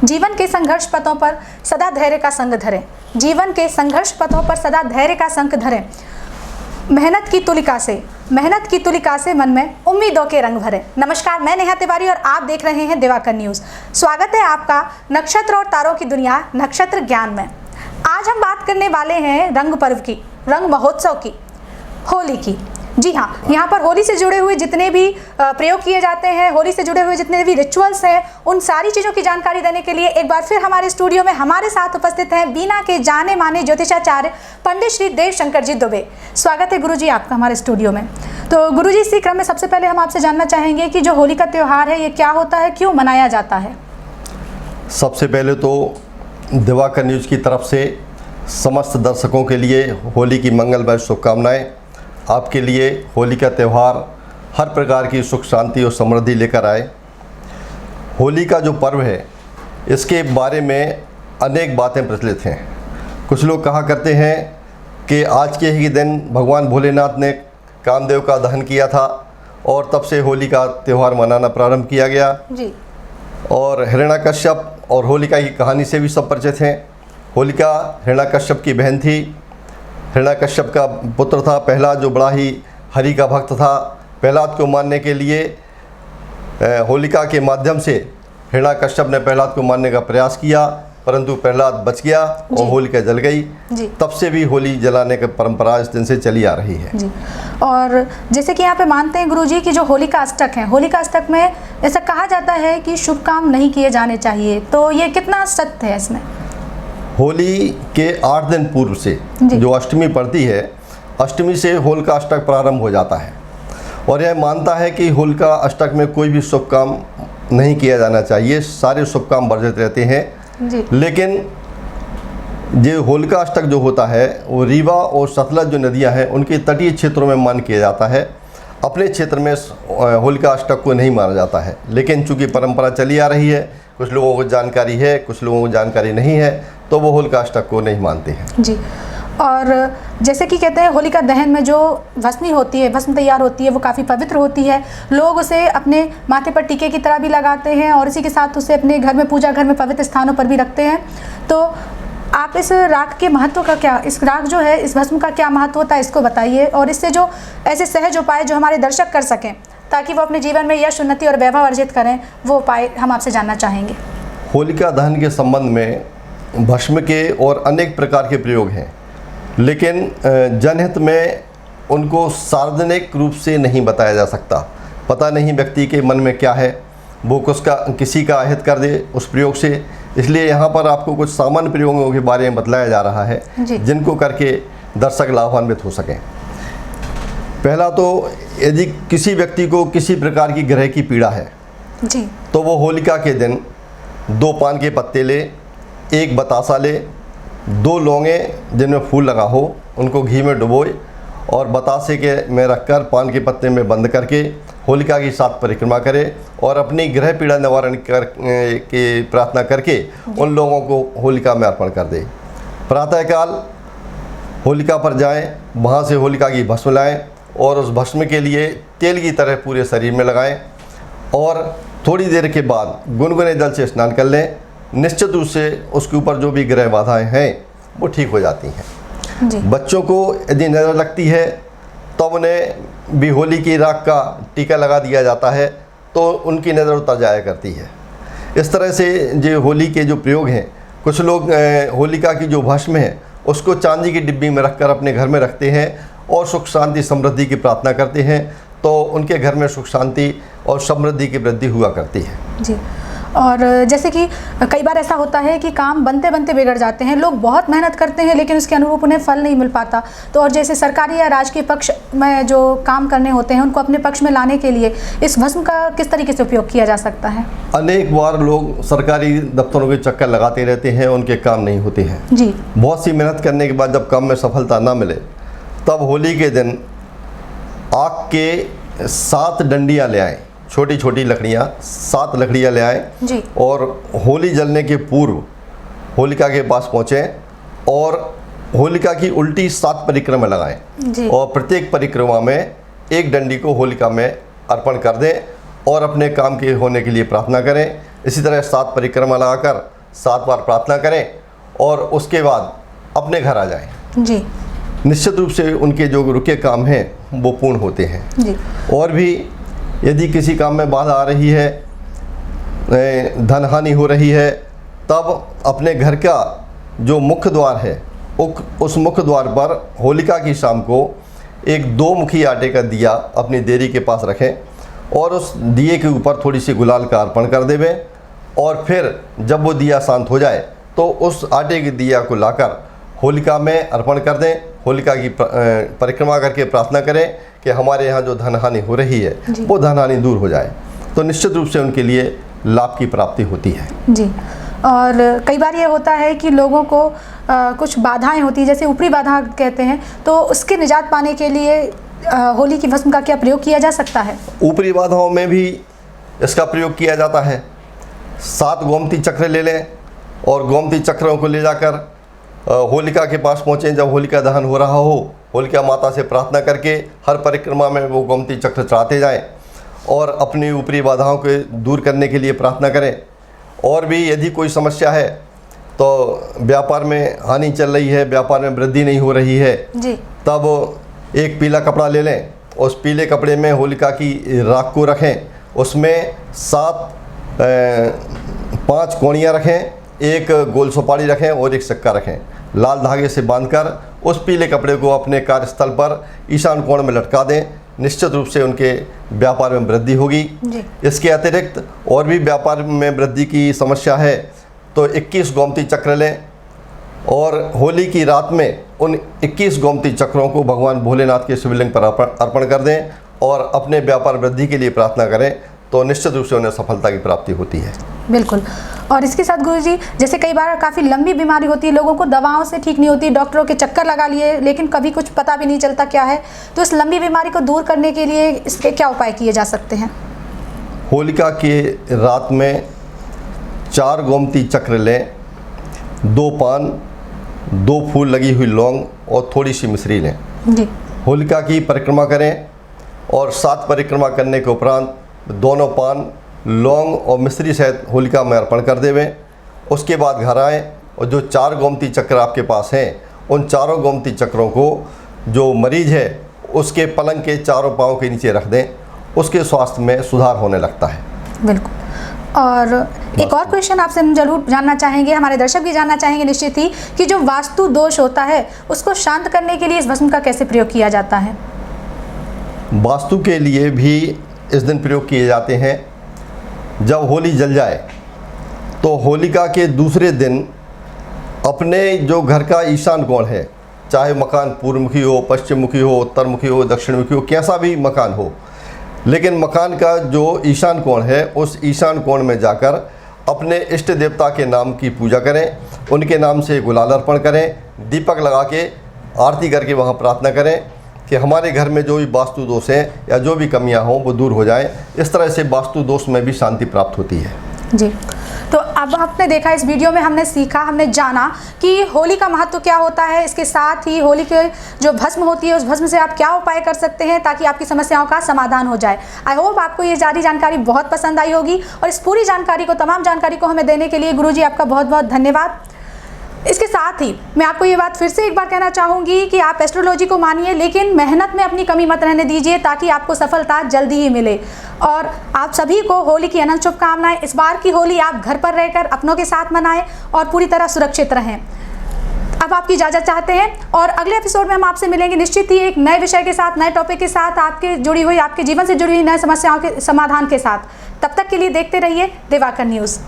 जीवन के संघर्ष पथों पर सदा धैर्य का संग धरें। जीवन के संघर्ष पथों पर सदा धैर्य का संग धरें। मेहनत की तुलिका से मन में उम्मीदों के रंग भरें। नमस्कार, मैं नेहा तिवारी और आप देख रहे हैं दिवाकर न्यूज़। स्वागत है आपका नक्षत्र और तारों की दुनिया नक्षत्र ज्ञान में। आज हम बात करने वाले हैं रंग पर्व की, रंग महोत्सव की, होली की। जी हाँ, यहाँ पर होली से जुड़े हुए जितने भी प्रयोग किए जाते हैं, होली से जुड़े हुए जितने भी रिचुअल्स हैं, उन सारी चीज़ों की जानकारी देने के लिए एक बार फिर हमारे स्टूडियो में हमारे साथ उपस्थित हैं बीना के जाने माने ज्योतिषाचार्य पंडित श्री देव शंकर जी दुबे। स्वागत है गुरुजी आपका हमारे स्टूडियो में। तो गुरुजी, इसी क्रम में सबसे पहले हम आपसे जानना चाहेंगे कि जो होली का त्यौहार है ये क्या होता है, क्यों मनाया जाता है? सबसे पहले तो दिवाकर न्यूज़ की तरफ से समस्त दर्शकों के लिए होली की मंगलमय शुभकामनाएं। आपके लिए होली का त्यौहार हर प्रकार की सुख शांति और समृद्धि लेकर आए। होली का जो पर्व है इसके बारे में अनेक बातें प्रचलित हैं। कुछ लोग कहा करते हैं कि आज के ही दिन भगवान भोलेनाथ ने कामदेव का दहन किया था और तब से होली का त्यौहार मनाना प्रारंभ किया गया जी। और हिरण्याकश्यप और होलिका की कहानी से भी सब परिचित हैं। होलिका हिरण्याकश्यप की बहन थी। हिरण्याकश्यप का पुत्र था प्रहलाद, जो बड़ा ही हरि का भक्त था। प्रहलाद को मारने के लिए होलिका के माध्यम से हिरण्याकश्यप ने प्रहलाद को मारने का प्रयास किया, परंतु प्रहलाद बच गया और होलिका जल गई। तब से भी होली जलाने की परंपरा इस दिन से चली आ रही है जी। और जैसे कि यहाँ पे मानते हैं गुरुजी कि जो होलिका अष्टक है, होलिका अष्टक में ऐसा कहा जाता है कि शुभ काम नहीं किए जाने चाहिए, तो ये कितना सत्य है इसमें? होली के 8 दिन पूर्व से जो अष्टमी पड़ती है, अष्टमी से होलिका अष्टक प्रारंभ हो जाता है और यह मानता है कि होलिका अष्टक में कोई भी शुभ काम नहीं किया जाना चाहिए, सारे शुभ काम वर्जित रहते हैं जी। लेकिन जो होलिका अष्टक जो होता है वो रीवा और सतलज जो नदियां हैं उनके तटीय क्षेत्रों में मान किया जाता है। अपने क्षेत्र में होलिका अष्टक को नहीं माना जाता है, लेकिन चूँकि परंपरा चली आ रही है, कुछ लोगों को जानकारी है, कुछ लोगों को जानकारी नहीं है, तो वो होलिका अष्टक को नहीं मानते हैं जी। और जैसे कि कहते हैं होलिका दहन में जो भस्मी होती है, भस्म तैयार होती है, वो काफ़ी पवित्र होती है। लोग उसे अपने माथे पर टीके की तरह भी लगाते हैं और इसी के साथ उसे अपने घर में, पूजा घर में, पवित्र स्थानों पर भी रखते हैं। तो आप इस राख के महत्व का क्या, इस राख जो है, इस भस्म का क्या महत्व होता है, इसको बताइए। और इससे जो ऐसे सहज उपाय जो हमारे दर्शक कर सकें ताकि वो अपने जीवन में यश, उन्नति और वैभव अर्जित करें, वो उपाय हम आपसे जानना चाहेंगे। होलिका दहन के संबंध में भस्म के और अनेक प्रकार के प्रयोग हैं, लेकिन जनहित में उनको सार्वजनिक रूप से नहीं बताया जा सकता। पता नहीं व्यक्ति के मन में क्या है, वो किसी का अहित कर दे उस प्रयोग से। इसलिए यहाँ पर आपको कुछ सामान्य प्रयोगों के बारे में बताया जा रहा है जिनको करके दर्शक लाभान्वित हो सकें। पहला तो, यदि किसी व्यक्ति को किसी प्रकार की ग्रह की पीड़ा है जी, तो वो होलिका के दिन 2 पान के पत्ते ले, 1 बतासा ले, 2 लौंगे जिनमें फूल लगा हो, उनको घी में डुबोए और बतासे के में रखकर पान के पत्ते में बंद करके होलिका की 7 परिक्रमा करे और अपनी ग्रह पीड़ा निवारण की प्रार्थना करके उन लोगों को होलिका में अर्पण कर दे। प्रातःकाल होलिका पर जाएं, वहाँ से होलिका की भस्म लाएं और उस भस्म के लिए तेल की तरह पूरे शरीर में लगाएं और थोड़ी देर के बाद गुनगुने जल से स्नान कर लें। निश्चित रूप से उसके ऊपर जो भी ग्रह बाधाएं हैं वो ठीक हो जाती हैं जी। बच्चों को यदि नज़र लगती है तब उन्हें भी होली की राख का टीका लगा दिया जाता है, तो उनकी नज़र उतर जाया करती है। इस तरह से जो होली के जो प्रयोग हैं, कुछ लोग होलिका की जो भस्म है उसको चांदी की डिब्बी में रखकर अपने घर में रखते हैं और सुख शांति समृद्धि की प्रार्थना करते हैं, तो उनके घर में सुख शांति और समृद्धि की वृद्धि हुआ करती है जी। और जैसे कि कई बार ऐसा होता है कि काम बनते बनते बिगड़ जाते हैं, लोग बहुत मेहनत करते हैं लेकिन उसके अनुरूप उन्हें फल नहीं मिल पाता। तो और जैसे सरकारी या राजकीय पक्ष में जो काम करने होते हैं उनको अपने पक्ष में लाने के लिए इस भस्म का किस तरीके से उपयोग किया जा सकता है? अनेक बार लोग सरकारी दफ्तरों के चक्कर लगाते रहते हैं, उनके काम नहीं होते हैं जी। बहुत सी मेहनत करने के बाद जब काम में सफलता ना मिले, तब होली के दिन आग के 7 डंडियाँ ले आएँ, छोटी छोटी लकड़ियाँ, 7 लकड़ियाँ ले आएँ और होली जलने के पूर्व होलिका के पास पहुँचें और होलिका की उल्टी 7 परिक्रमा लगाएं और प्रत्येक परिक्रमा में 1 डंडी को होलिका में अर्पण कर दें और अपने काम के होने के लिए प्रार्थना करें। इसी तरह 7 परिक्रमा लगाकर 7 बार प्रार्थना करें और उसके बाद अपने घर आ जाएं। जी। निश्चित रूप से उनके जो रुके काम हैं वो पूर्ण होते हैं। जी। और भी यदि किसी काम में बाधा आ रही है, धन हानि हो रही है, तब अपने घर का जो मुख्य द्वार है उस मुख्य द्वार पर होलिका की शाम को एक 2 मुखी आटे का दिया अपनी देरी के पास रखें और उस दिए के ऊपर थोड़ी सी गुलाल का अर्पण कर देवें और फिर जब वो दिया शांत हो जाए तो उस आटे के दिया को लाकर होलिका में अर्पण कर दें। होलिका की परिक्रमा करके प्रार्थना करें कि हमारे यहाँ जो धन हानि हो रही है वो धन हानि दूर हो जाए, तो निश्चित रूप से उनके लिए लाभ की प्राप्ति होती है। जी। और कई बार ये होता है कि लोगों को कुछ बाधाएं होती हैं, जैसे ऊपरी बाधा कहते हैं, तो उसके निजात पाने के लिए होली की भस्म का क्या प्रयोग किया जा सकता है? ऊपरी बाधाओं में भी इसका प्रयोग किया जाता है। 7 गोमती चक्र ले लें और गोमती चक्रों को ले जाकर होलिका के पास पहुँचें। जब होलिका दहन हो रहा हो, होलिका माता से प्रार्थना करके हर परिक्रमा में वो गोमती चक्र चढ़ाते जाएं और अपनी ऊपरी बाधाओं को दूर करने के लिए प्रार्थना करें। और भी यदि कोई समस्या है, तो व्यापार में हानि चल रही है, व्यापार में वृद्धि नहीं हो रही है जी, तब एक पीला कपड़ा ले लें, उस पीले कपड़े में होलिका की राख को रखें, उसमें 5 कोणियाँ रखें, एक गोल सुपारी रखें और एक सिक्का रखें। लाल धागे से बांधकर उस पीले कपड़े को अपने कार्यस्थल पर ईशान कोण में लटका दें। निश्चित रूप से उनके व्यापार में वृद्धि होगी। इसके अतिरिक्त और भी व्यापार में वृद्धि की समस्या है तो 21 गोमती चक्र लें और होली की रात में उन 21 गोमती चक्रों को भगवान भोलेनाथ के शिवलिंग पर अर्पण कर दें और अपने व्यापार वृद्धि के लिए प्रार्थना करें, तो निश्चित रूप से उन्हें सफलता की प्राप्ति होती है। बिल्कुल। और इसके साथ गुरुजी, जैसे कई बार काफ़ी लंबी बीमारी होती है, लोगों को दवाओं से ठीक नहीं होती, डॉक्टरों के चक्कर लगा लिए लेकिन कभी कुछ पता भी नहीं चलता क्या है, तो इस लंबी बीमारी को दूर करने के लिए इसके क्या उपाय किए जा सकते हैं? होलिका के रात में 4 गोमती चक्र लें, 2 पान, 2 फूल लगी हुई लौंग और थोड़ी सी मिश्री लें। जी। होलिका की परिक्रमा करें और 7 परिक्रमा करने के उपरांत दोनों पान, लौंग और मिश्री सहित होलिका में अर्पण कर देवें। उसके बाद घर आएँ और जो 4 गोमती चक्र आपके पास हैं, उन चारों गोमती चक्रों को जो मरीज है उसके पलंग के चारों पाँव के नीचे रख दें, उसके स्वास्थ्य में सुधार होने लगता है। बिल्कुल। और एक और क्वेश्चन आपसे हम जरूर जानना चाहेंगे, हमारे दर्शक भी जानना चाहेंगे निश्चित ही, कि जो वास्तु दोष होता है उसको शांत करने के लिए इस भस्म का कैसे प्रयोग किया जाता है? वास्तु के लिए भी इस दिन प्रयोग किए जाते हैं। जब होली जल जाए तो होलिका के दूसरे दिन अपने जो घर का ईशान कोण है, चाहे मकान पूर्वमुखी हो, पश्चिम मुखी हो, उत्तर मुखी हो, दक्षिण मुखी हो, कैसा भी मकान हो, लेकिन मकान का जो ईशान कोण है उस ईशान कोण में जाकर अपने इष्ट देवता के नाम की पूजा करें, उनके नाम से गुलाल अर्पण करें, दीपक लगा के आरती करके वहाँ प्रार्थना करें कि हमारे घर में जो भी वास्तु दोष हैं या जो भी कमियां हों वो दूर हो जाएं। इस तरह से वास्तु दोष में भी शांति प्राप्त होती है। जी। तो अब आपने देखा, इस वीडियो में हमने सीखा, हमने जाना कि होली का महत्व क्या होता है। इसके साथ ही होली के जो भस्म होती है उस भस्म से आप क्या उपाय कर सकते हैं ताकि आपकी समस्याओं का समाधान हो जाए। आई होप आपको ये सारी जानकारी बहुत पसंद आई होगी और इस पूरी जानकारी को, तमाम जानकारी को हमें देने के लिए गुरुजी आपका बहुत बहुत धन्यवाद। इसके साथ ही मैं आपको ये बात फिर से एक बार कहना चाहूँगी कि आप एस्ट्रोलॉजी को मानिए लेकिन मेहनत में अपनी कमी मत रहने दीजिए ताकि आपको सफलता जल्दी ही मिले। और आप सभी को होली की अनंत शुभकामनाएं। इस बार की होली आप घर पर रहकर अपनों के साथ मनाएं और पूरी तरह सुरक्षित रहें। अब आपकी इजाज़त चाहते हैं और अगले एपिसोड में हम आपसे मिलेंगे निश्चित ही एक नए विषय के साथ, नए टॉपिक के साथ, आपके जीवन से जुड़ी हुई नए समस्याओं के समाधान के साथ। तब तक के लिए देखते रहिए दिवाकर न्यूज़।